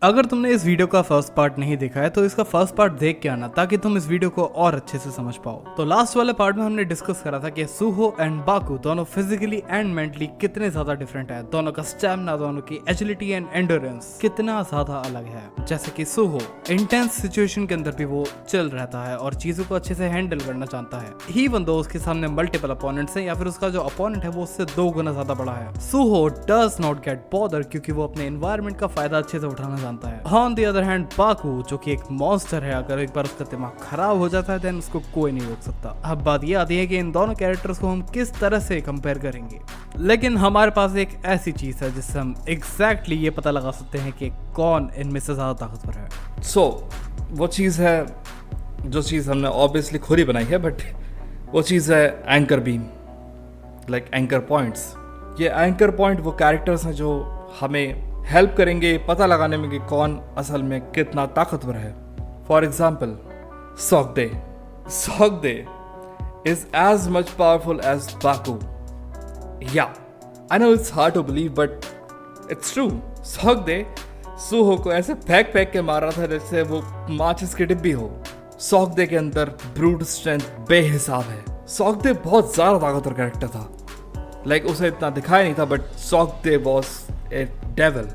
अगर तुमने इस वीडियो का फर्स्ट पार्ट नहीं देखा है तो इसका फर्स्ट पार्ट देख के आना ताकि तुम इस वीडियो को और अच्छे से समझ पाओ। तो लास्ट वाले पार्ट में हमने डिस्कस करा था कि सुहो एंड बाकू दोनों फिजिकली एंड मेंटली कितने ज्यादा डिफरेंट है, दोनों का स्टैमिना, दोनों की एजिलिटी एंड एंडोरेंस कितना ज्यादा अलग है। जैसे कि सुहो इंटेंस सिचुएशन के अंदर भी वो चिल रहता है और चीजों को अच्छे से हैंडल करना चाहता है, इवन दो उसके सामने मल्टीपल अपोनेंट्स हैं या फिर उसका जो अपोनेंट है वो उससे 2 गुना ज्यादा बड़ा है। सुहो डज नॉट गेट बॉदर क्योंकि वो अपने एनवायरमेंट का फायदा अच्छे से उठाना जानता है। On the other hand Baku जो कि एक मॉन्स्टर है, अगर एक बार उसका दिमाग खराब हो जाता है देन उसको कोई नहीं रोक सकता। अब बात ये आती है कि इन दोनों कैरेक्टर्स को हम किस तरह से कंपेयर करेंगे, लेकिन हमारे पास एक ऐसी चीज है जिससे हम एग्जैक्टली ये पता लगा सकते हैं कि कौन इनमें से ज्यादा ताकतवर है। वो चीज़ है जो चीज़ हमने ऑब्वियसली खुद ही बनाई है, बट वो चीज़ है anchor beam, like anchor points. ये एंकर पॉइंट वो कैरेक्टर्स हैं जो हमें हेल्प करेंगे पता लगाने में कि कौन असल में कितना ताकतवर है। For example Seokdae is as much powerful as Baku. Yeah I know it's hard to believe but it's true. Seokdae Suho को ऐसे फेंक के मार रहा था जैसे वो माचिस की डिब्बी हो। सॉकदे के अंदर ब्रूट स्ट्रेंथ बेहिसाब है। सॉकदे बहुत ज्यादा ताकतवर कैरेक्टर था, लाइक उसे इतना दिखाया नहीं था बट सॉकदे वॉज ए डेविल।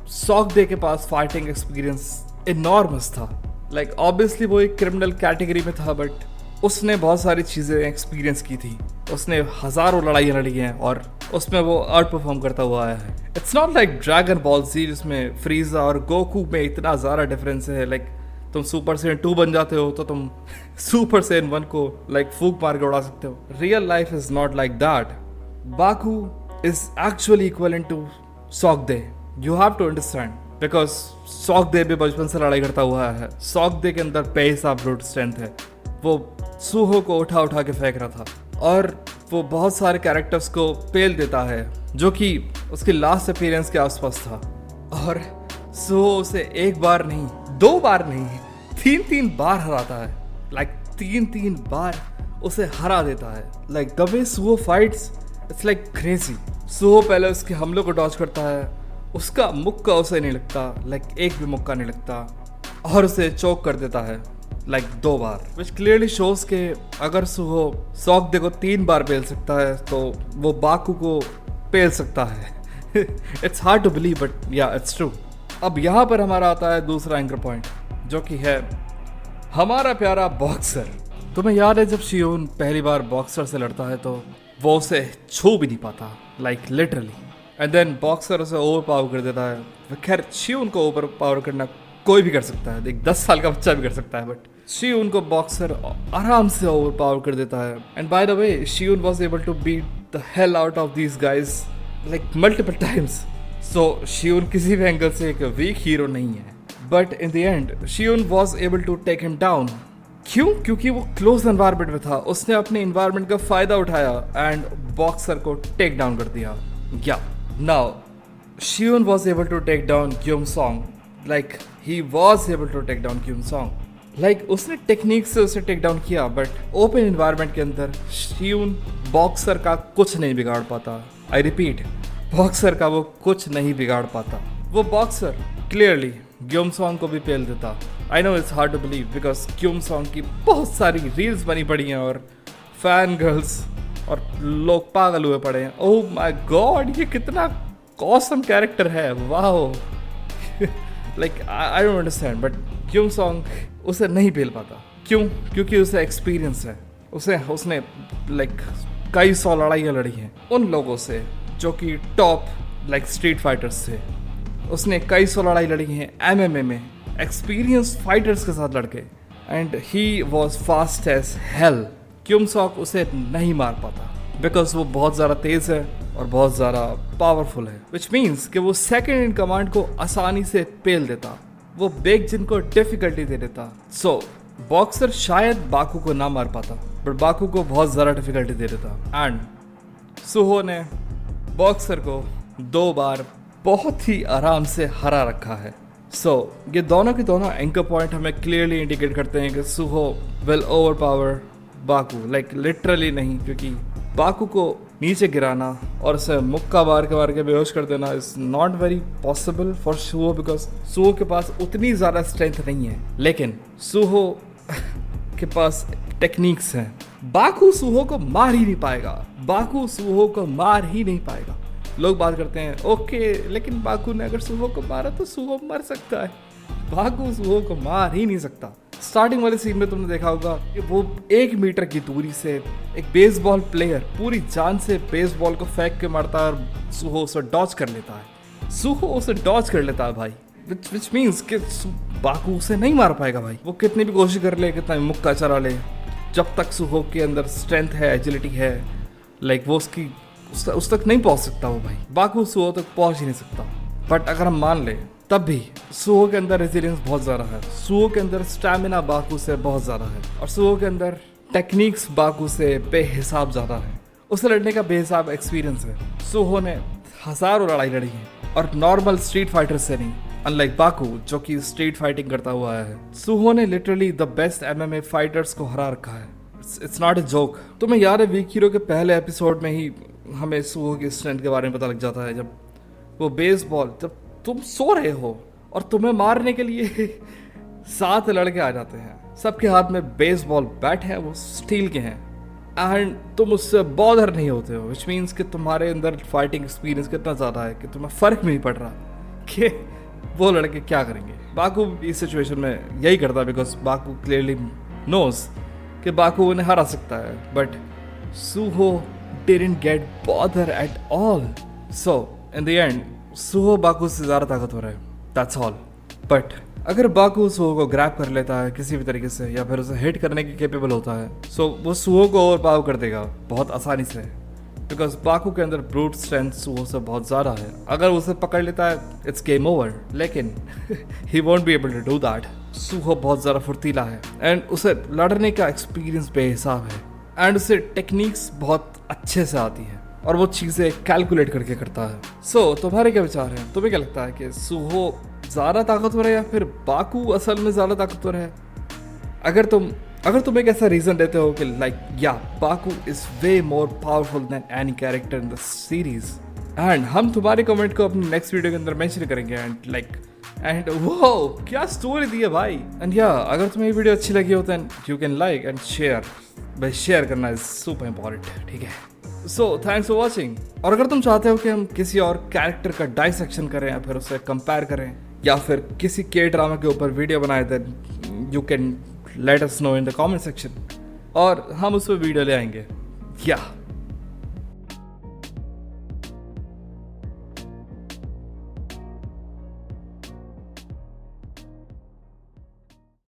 सॉकदे के पास फाइटिंग एक्सपीरियंस इनॉर्मस था। लाइक ऑब्वियसली वो एक क्रिमिनल कैटेगरी में था बट उसने बहुत सारी चीज़ें एक्सपीरियंस की थी। उसने हज़ारों लड़ाइयाँ लड़ी हैं और उसमें वो आउट परफॉर्म करता हुआ आया है। It's not like dragon ball Z जिसमें फ्रीजा और गोकू में इतना ज़्यादा डिफरेंस है। लाइक तुम सुपर सेन 2 बन जाते हो तो तुम सुपर सेन 1 को लाइक फूक मार के उड़ा सकते हो। Real life is not like that. Baku is actually equivalent to Seokdae. You have to understand because Seokdae भी बचपन से लड़ाई करता हुआ है। सॉकदे के अंदर बेहिसाब ब्रूट स्ट्रेंथ है। वो सुहो को उठा के फेंक रहा था और वो बहुत सारे कैरेक्टर्स को पेल देता है जो कि उसकी लास्ट अपीयरेंस के आसपास था। और सुहो उसे 1 बार नहीं 2 बार नहीं 3 बार हराता है। लाइक 3 बार उसे हरा देता है। Like the way Suho fights it's like crazy. Suho पहले उसके हमलों को डॉज करता है, उसका मुक्का उसे नहीं लगता, लाइक एक भी मुक्का नहीं लगता, और उसे चोक कर देता है लाइक 2 बार, विच क्लियरली शोज के अगर सुहो सॉकदे को 3 बार पेल सकता है तो वो बाकू को पेल सकता है। It's hard to believe but yeah it's true. अब यहाँ पर हमारा आता है दूसरा एंकर पॉइंट जो कि है हमारा प्यारा बॉक्सर। तुम्हें याद है जब शियोन पहली बार बॉक्सर से लड़ता है तो वो उसे छू भी नहीं पाता, like literally, and then boxer उसे ओवर पावर कर देता है। खैर शियोन को ओवर पावर करना कोई भी कर सकता है, एक 10 साल का बच्चा भी कर सकता है, बट शियोन को बॉक्सर आराम से ओवर पावर कर देता है। And by the way Sieun was able to beat the hell out of these guys like multiple times. So Sieun किसी भी एंगल से एक वीक हीरो नहीं है, but in the end Sieun was able to take him down. क्यों? क्योंकि वो close environment में था, उसने अपने एनवायरमेंट का फायदा उठाया एंड बॉक्सर को टेक डाउन कर दिया। Yeah now Sieun was able to take down Gyeomsong, like he was able to take down Gyeomsong. Like उसने टेक्निक से उसे टेक डाउन किया बट ओपन एनवायरमेंट के अंदर शियोन बॉक्सर का कुछ नहीं बिगाड़ पाता। आई रिपीट, बॉक्सर का वो कुछ नहीं बिगाड़ पाता। वो बॉक्सर क्लियरली ग्योमसोंग को भी पेल देता। I know it's hard to believe because Gyeomsong की बहुत सारी रील्स बनी पड़ी हैं और फैन गर्ल्स और लोग पागल हुए पड़े हैं। ओह माय गॉड, ये कितना ऑसम कैरेक्टर है, wow. Like I don't understand but Gyeomsong उसे नहीं पेल पाता। क्यों? क्योंकि उसे एक्सपीरियंस है। उसने लाइक कई 100 लड़ाइयाँ लड़ी हैं उन लोगों से जो कि टॉप लाइक स्ट्रीट फाइटर्स थे। उसने कई 100 लड़ाई लड़ी हैं MMA में एक्सपीरियंस फाइटर्स के साथ लड़के, and he was fast as hell. Gyeomsong उसे नहीं मार पाता बिकॉज वो बहुत ज़्यादा तेज़ है और बहुत ज़्यादा पावरफुल है, विच मीन्स कि वो सेकेंड इन कमांड को आसानी से पेल देता, वो बेग जिन को डिफिकल्टी दे देता। सो बॉक्सर शायद बाकू को ना मार पाता बट बाकू को बहुत ज़्यादा डिफिकल्टी दे देता। एंड सुहो ने बॉक्सर को 2 बार बहुत ही आराम से हरा रखा है। सो ये दोनों के दोनों एंकर पॉइंट हमें क्लियरली इंडिकेट करते हैं कि Suho will overpower Baku, like literally नहीं, क्योंकि बाकू को नीचे गिराना और उसे मुक्का मार के बेहोश कर देना is not very possible for Suho, because Suho के पास उतनी ज़्यादा स्ट्रेंथ नहीं है, लेकिन सुहो के पास टेक्निक्स हैं। बाकू सुहो को मार ही नहीं पाएगा, बाकू सुहो को मार ही नहीं पाएगा। लोग बात करते हैं ओके, लेकिन बाकू ने अगर सुहो को मारा तो सुहो मर सकता है, बाकू सुहो को मार ही नहीं सकता। स्टार्टिंग वाले सीन में तुमने देखा होगा कि वो 1 मीटर की दूरी से एक बेसबॉल प्लेयर पूरी जान से बेसबॉल को फेंक के मारता है और सुहो उसे डॉज कर लेता है, सुहो उसे डॉज कर लेता है भाई, विच मीन्स कि बाकू उसे नहीं मार पाएगा भाई। वो कितनी भी कोशिश कर ले, कितना भी मुक्का चला ले, जब तक सुहो के अंदर स्ट्रेंथ है, एजिलिटी है, लाइक वो उसकी उस तक नहीं पहुंच सकता वो भाई, बाकू सुहो तक पहुंच ही नहीं सकता। बट अगर हम मान ले तब भी सुहो के अंदर रेजिलियंस बहुत ज़्यादा है, सुहो के अंदर स्टैमिना बाकू से बहुत ज़्यादा है, और सुहो के अंदर टेक्निक्स बाकू से बेहिसाब ज़्यादा है। उसे लड़ने का बेहिसाब एक्सपीरियंस है। सुहो ने हज़ारों लड़ाई लड़ी है और नॉर्मल स्ट्रीट फाइटर से नहीं, अनलाइक बाकू जो कि स्ट्रीट फाइटिंग करता हुआ है। सुहो ने literally the best MMA fighters को हरा रखा है। It's not a joke. तुम्हें याद है वीक हीरो के पहले एपिसोड में ही हमें सुहो की स्ट्रेंथ के बारे में पता लग जाता है, जब वो बेसबॉल, जब तुम सो रहे हो और तुम्हें मारने के लिए 7 लड़के आ जाते हैं, सबके हाथ में बेसबॉल बैट है, वो स्टील के हैं, एंड तुम उससे बॉदर नहीं होते हो, विच मीन्स कि तुम्हारे अंदर फाइटिंग एक्सपीरियंस कितना ज़्यादा है कि तुम्हें फ़र्क नहीं पड़ रहा कि वो लड़के क्या करेंगे। बाकू इस सिचुएशन में यही करता है, बिकॉज बाकू क्लियरली नोज कि बाकू उन्हें हरा सकता है, but सुहो didn't get bother at all. So in the end सुहो Baku से ज़्यादा ताकतवर है, that's all. But अगर बाकू सुहो को ग्रैब कर लेता है किसी भी तरीके से या फिर उसे हिट करने की केपेबल होता है, सो वो सुहो को ओवर पावर कर देगा बहुत आसानी से, बिकॉज बाकू के अंदर ब्रूट स्ट्रेंथ सुहो से बहुत ज़्यादा है। अगर उसे पकड़ लेता है इट्स गेम ओवर, लेकिन he won't be able to do that. Suho बहुत ज़्यादा फुर्तीला है एंड उसे लड़ने का एक्सपीरियंस बेहिसाब है, एंड उसे टेक्निक्स बहुत अच्छे से आती है और वो चीज़ें कैलकुलेट करके करता है। सो तुम्हारे क्या विचार हैं? तुम्हें क्या लगता है कि सुहो ज़्यादा ताकतवर है या फिर बाकू असल में ज़्यादा ताकतवर है? अगर तुम एक ऐसा रीज़न देते हो कि लाइक या Baku is way more powerful than any character in the series, and हम तुम्हारे कमेंट को अपने नेक्स्ट वीडियो के अंदर मेंशन करेंगे, एंड वो क्या स्टोरी दी है भाई। एंड या अगर तुम्हें ये वीडियो अच्छी लगी हो then you can like and share, भाई शेयर करना इज सुपर इम्पॉर्टेंट, ठीक है। So thanks for watching. और अगर तुम चाहते हो कि हम किसी और कैरेक्टर का डाइसेक्शन करें या फिर उसे कंपेयर करें या फिर किसी के ड्रामा के ऊपर वीडियो बनाए, then you can let us know in the comment section और हम उस पर वीडियो ले आएंगे। या